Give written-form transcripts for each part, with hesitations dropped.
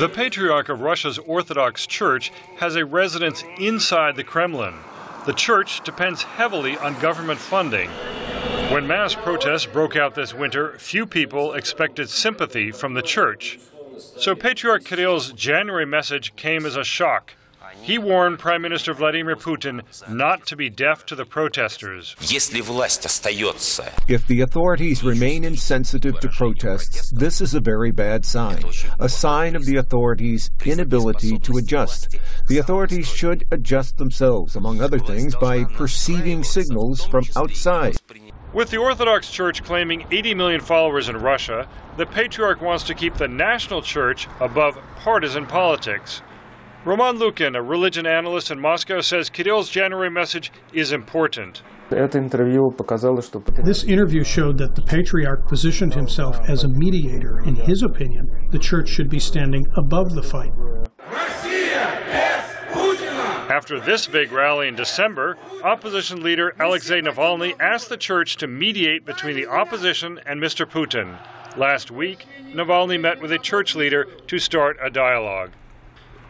The Patriarch of Russia's Orthodox Church has a residence inside the Kremlin. The church depends heavily on government funding. When mass protests broke out this winter, few people expected sympathy from the church. So Patriarch Kirill's January message came as a shock. He warned Prime Minister Vladimir Putin not to be deaf to the protesters. If the authorities remain insensitive to protests, this is a very bad sign, a sign of the authorities' inability to adjust. The authorities should adjust themselves, among other things, by perceiving signals from outside. With the Orthodox Church claiming 80 million followers in Russia, the Patriarch wants to keep the national church above partisan politics. Roman Lukin, a religion analyst in Moscow, says Kirill's January message is important. This interview showed that the Patriarch positioned himself as a mediator. In his opinion, the church should be standing above the fight. After this big rally in December, opposition leader Alexei Navalny asked the church to mediate between the opposition and Mr. Putin. Last week, Navalny met with a church leader to start a dialogue.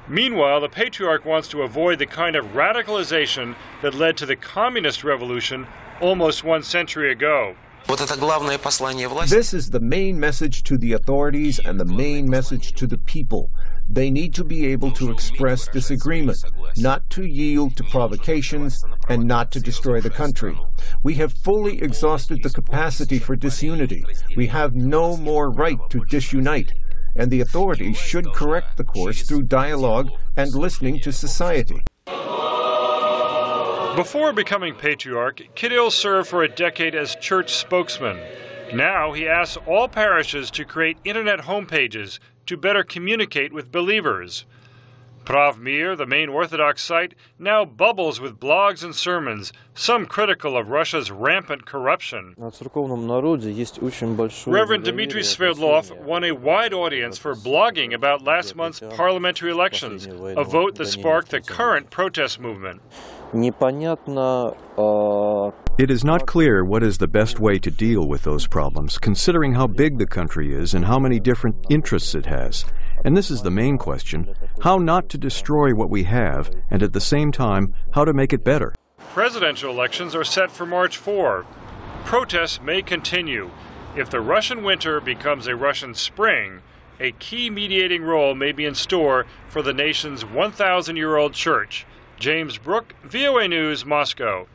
Meanwhile, the Patriarch wants to avoid the kind of radicalization that led to the communist revolution almost 1 century ago. This is the main message to the authorities and the main message to the people. They need to be able to express disagreement, not to yield to provocations, and not to destroy the country. We have fully exhausted the capacity for disunity. We have no more right to disunite. And the authorities should correct the course through dialogue and listening to society. Before becoming Patriarch, Kirill served for a decade as church spokesman. Now he asks all parishes to create internet homepages to better communicate with believers. Pravmir, the main Orthodox site, now bubbles with blogs and sermons, some critical of Russia's rampant corruption. Reverend Dmitry Sverdlov won a wide audience for blogging about last month's parliamentary elections, a vote that sparked the current protest movement. It is not clear what is the best way to deal with those problems, considering how big the country is and how many different interests it has. And this is the main question: how not to destroy what we have, and at the same time, how to make it better. Presidential elections are set for March 4. Protests may continue. If the Russian winter becomes a Russian spring, a key mediating role may be in store for the nation's 1,000-year-old church. James Brooke, VOA News, Moscow.